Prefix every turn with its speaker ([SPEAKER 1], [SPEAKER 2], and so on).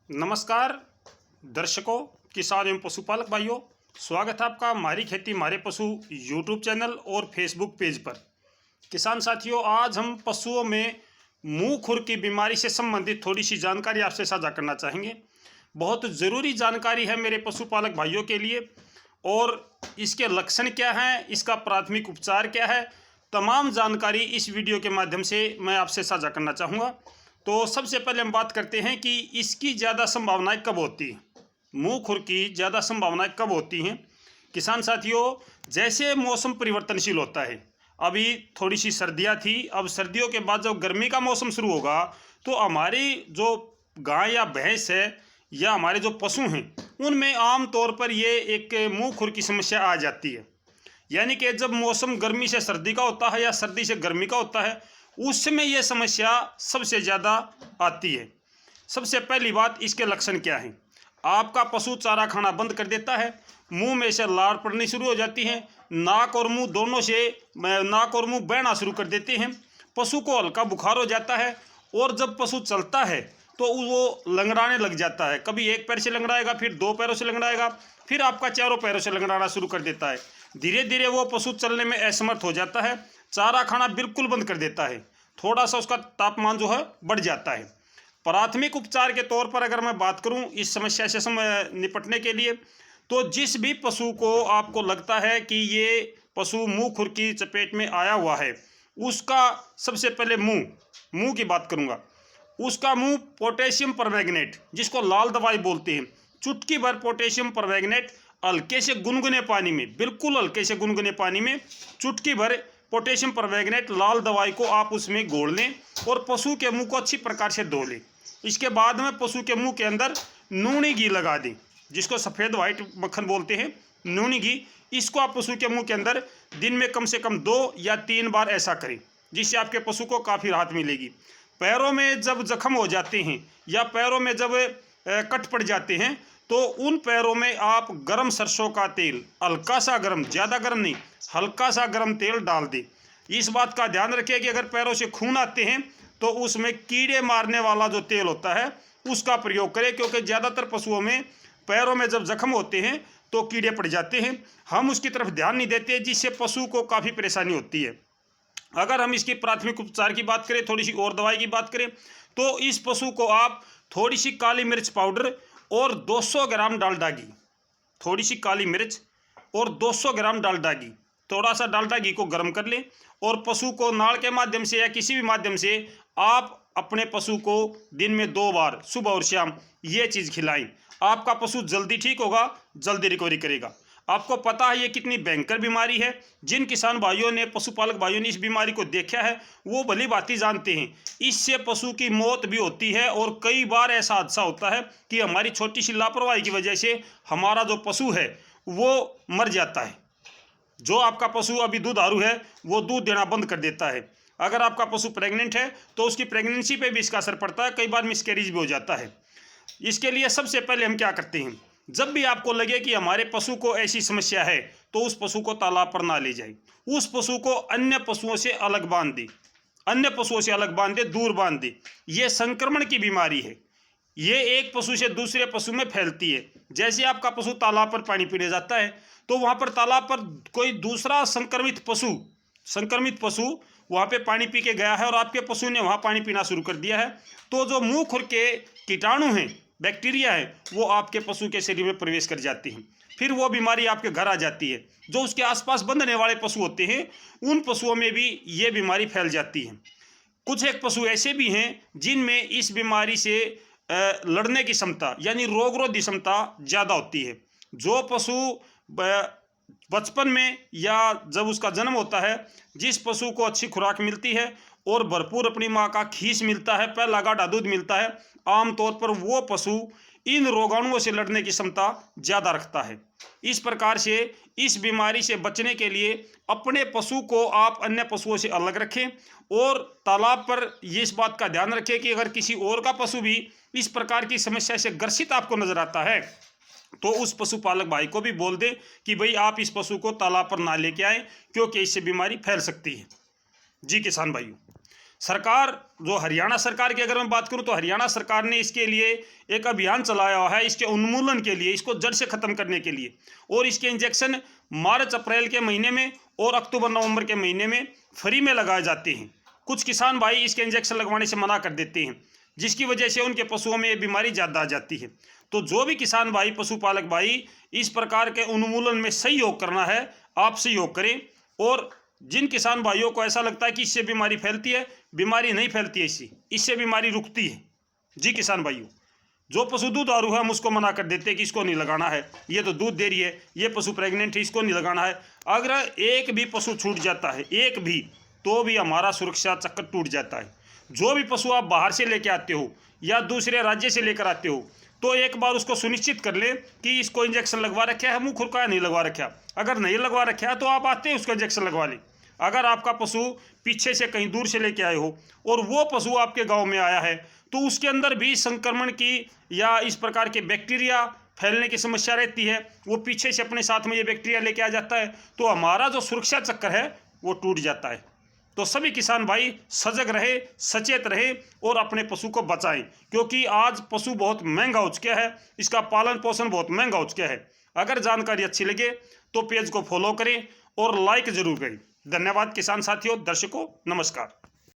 [SPEAKER 1] नमस्कार दर्शकों, किसान एवं पशुपालक भाइयों, स्वागत है आपका हमारी खेती हमारे पशु यूट्यूब चैनल और फेसबुक पेज पर। किसान साथियों, आज हम पशुओं में मुंह खुर की बीमारी से संबंधित थोड़ी सी जानकारी आपसे साझा करना चाहेंगे। बहुत ज़रूरी जानकारी है मेरे पशुपालक भाइयों के लिए। और इसके लक्षण क्या हैं, इसका प्राथमिक उपचार क्या है, तमाम जानकारी इस वीडियो के माध्यम से मैं आपसे साझा करना चाहूँगा। तो सबसे पहले हम बात करते हैं कि इसकी ज़्यादा संभावनाएं कब होती हैं। मुंह खुर की ज़्यादा संभावनाएं कब होती हैं किसान साथियों? जैसे मौसम परिवर्तनशील होता है, अभी थोड़ी सी सर्दियां थी, अब सर्दियों के बाद जब गर्मी का मौसम शुरू होगा तो हमारी जो गाय या भैंस है या हमारे जो पशु हैं उनमें आम तौर पर ये एक मुंह खुर की समस्या आ जाती है। यानी कि जब मौसम गर्मी से सर्दी का होता है या सर्दी से गर्मी का होता है, उस समय यह समस्या सबसे ज़्यादा आती है। सबसे पहली बात, इसके लक्षण क्या हैं? आपका पशु चारा खाना बंद कर देता है, मुंह में से लार पड़नी शुरू हो जाती है, नाक और मुंह दोनों से नाक और मुंह बहना शुरू कर देते हैं, पशु को हल्का बुखार हो जाता है और जब पशु चलता है तो वो लंगड़ाने लग जाता है। कभी एक पैर से लंगड़ाएगा, फिर दो पैरों से लंगड़ाएगा, फिर आपका चारों पैरों से लंगड़ाना शुरू कर देता है। धीरे धीरे वो पशु चलने में असमर्थ हो जाता है, चारा खाना बिल्कुल बंद कर देता है, थोड़ा सा उसका तापमान जो है बढ़ जाता है। प्राथमिक उपचार के तौर पर अगर मैं बात करूं इस समस्या से निपटने के लिए, तो जिस भी पशु को आपको लगता है कि ये पशु मुंह खुर की चपेट में आया हुआ है, उसका सबसे पहले मुंह की बात करूंगा। उसका मुंह पोटेशियम परमैंगनेट, जिसको लाल दवाई बोलते हैं, चुटकी भर पोटेशियम परमैंगनेट हल्के से गुनगुने पानी में, बिल्कुल हल्के से गुनगुने पानी में चुटकी भर पोटेशियम परमैंगनेट लाल दवाई को आप उसमें घोल लें और पशु के मुंह को अच्छी प्रकार से धो लें। इसके बाद में पशु के मुंह के अंदर नूनी घी लगा दें, जिसको सफ़ेद वाइट मक्खन बोलते हैं, नूनी घी। इसको आप पशु के मुंह के अंदर दिन में कम से कम 2 या 3 बार ऐसा करें, जिससे आपके पशु को काफ़ी राहत मिलेगी। पैरों में जब जख्म हो जाते हैं या पैरों में जब कट पड़ जाते हैं, तो उन पैरों में आप गर्म सरसों का तेल, हल्का सा गर्म, ज़्यादा गर्म नहीं, हल्का सा गर्म तेल डाल दें। इस बात का ध्यान रखिए कि अगर पैरों से खून आते हैं तो उसमें कीड़े मारने वाला जो तेल होता है उसका प्रयोग करें, क्योंकि ज़्यादातर पशुओं में पैरों में जब जख्म होते हैं तो कीड़े पड़ जाते हैं। हम उसकी तरफ ध्यान नहीं देते, जिससे पशु को काफ़ी परेशानी होती है। अगर हम इसकी प्राथमिक उपचार की बात करें, थोड़ी सी और दवाई की बात करें, तो इस पशु को आप थोड़ी सी काली मिर्च पाउडर और 200 ग्राम डालडा घी, थोड़ी सी काली मिर्च और 200 ग्राम डालडा घी, थोड़ा सा डालडा घी को गर्म कर लें और पशु को नाड़ के माध्यम से या किसी भी माध्यम से आप अपने पशु को दिन में 2 बार, सुबह और शाम, ये चीज़ खिलाएं। आपका पशु जल्दी ठीक होगा, जल्दी रिकवरी करेगा। आपको पता है ये कितनी भयंकर बीमारी है। जिन किसान भाइयों ने, पशुपालक भाइयों ने इस बीमारी को देखा है, वो भली भांति जानते हैं इससे पशु की मौत भी होती है। और कई बार ऐसा हादसा होता है कि हमारी छोटी सी लापरवाही की वजह से हमारा जो पशु है वो मर जाता है। जो आपका पशु अभी दूधारू है वो दूध देना बंद कर देता है। अगर आपका पशु प्रेग्नेंट है तो उसकी प्रेगनेंसी पे भी इसका असर पड़ता है, कई बार मिसकैरेज भी हो जाता है। इसके लिए सबसे पहले हम क्या करते हैं, जब भी आपको लगे कि हमारे पशु को ऐसी समस्या है तो उस पशु को तालाब पर ना ले जाए, उस पशु को अन्य पशुओं से अलग बांध दे, अन्य पशुओं से अलग बांध दे, दूर बांध दे। ये संक्रमण की बीमारी है, ये एक पशु से दूसरे पशु में फैलती है। जैसे आपका पशु तालाब पर पानी पीने जाता है तो वहाँ पर तालाब पर कोई दूसरा संक्रमित पशु वहाँ पे पानी पी के गया है और आपके पशु ने वहाँ पानी पीना शुरू कर दिया है, तो जो मुंह खुर के कीटाणु हैं, बैक्टीरिया है, वो आपके पशु के शरीर में प्रवेश कर जाती हैं। फिर वो बीमारी आपके घर आ जाती है। जो उसके आसपास बंधने वाले पशु होते हैं उन पशुओं में भी ये बीमारी फैल जाती है। कुछ एक पशु ऐसे भी हैं जिनमें इस बीमारी से लड़ने की क्षमता, यानी रोगरोधी क्षमता ज़्यादा होती है। जो पशु बचपन में या जब उसका जन्म होता है, जिस पशु को अच्छी खुराक मिलती है और भरपूर अपनी माँ का खीस मिलता है, पहला गाढ़ा दूध मिलता है, आमतौर पर वो पशु इन रोगाणुओं से लड़ने की क्षमता ज़्यादा रखता है। इस प्रकार से इस बीमारी से बचने के लिए अपने पशु को आप अन्य पशुओं से अलग रखें और तालाब पर ये इस बात का ध्यान रखें कि अगर किसी और का पशु भी इस प्रकार की समस्या से ग्रसित आपको नजर आता है तो उस पशुपालक भाई को भी बोल दें कि भाई आप इस पशु को तालाब पर ना लेके आए, क्योंकि इससे बीमारी फैल सकती है। जी किसान भाइयों, सरकार जो हरियाणा सरकार की अगर मैं बात करूं तो हरियाणा सरकार ने इसके लिए एक अभियान चलाया है, इसके उन्मूलन के लिए, इसको जड़ से ख़त्म करने के लिए। और इसके इंजेक्शन मार्च अप्रैल के महीने में और अक्टूबर नवंबर के महीने में फ्री में लगाए जाते हैं। कुछ किसान भाई इसके इंजेक्शन लगवाने से मना कर देते हैं, जिसकी वजह से उनके पशुओं में ये बीमारी ज़्यादा आ जाती है। तो जो भी किसान भाई, पशुपालक भाई इस प्रकार के उन्मूलन में सहयोग करना है, आप सहयोग करें। और जिन किसान भाइयों को ऐसा लगता है कि इससे बीमारी फैलती है, बीमारी नहीं फैलती है, इससे बीमारी रुकती है। जी किसान भाइयों, जो पशु दूधारू है हम उसको मना कर देते हैं कि इसको नहीं लगाना है, ये तो दूध दे रही है, ये पशु प्रेग्नेंट है, इसको नहीं लगाना है। अगर एक भी पशु छूट जाता है, एक भी, तो भी हमारा सुरक्षा चक्र टूट जाता है। जो भी पशु आप बाहर से लेके आते हो या दूसरे राज्य से लेकर आते हो, तो एक बार उसको सुनिश्चित कर ले कि इसको इंजेक्शन लगवा रखा है, मुँह खुरका है, नहीं लगवा रखा। अगर नहीं लगवा रखा है तो आप आते हैं उसको इंजेक्शन लगवा लें। अगर आपका पशु पीछे से कहीं दूर से लेके आए हो और वो पशु आपके गांव में आया है, तो उसके अंदर भी संक्रमण की या इस प्रकार के बैक्टीरिया फैलने की समस्या रहती है, वो पीछे से अपने साथ में ये बैक्टीरिया लेके आ जाता है, तो हमारा जो सुरक्षा चक्र है वो टूट जाता है। तो सभी किसान भाई सजग रहे, सचेत रहे और अपने पशु को बचाएं, क्योंकि आज पशु बहुत महंगा हो चुका है, इसका पालन पोषण बहुत महंगा हो चुका है। अगर जानकारी अच्छी लगे तो पेज को फॉलो करें और लाइक जरूर करें। धन्यवाद किसान साथियों, दर्शकों, नमस्कार।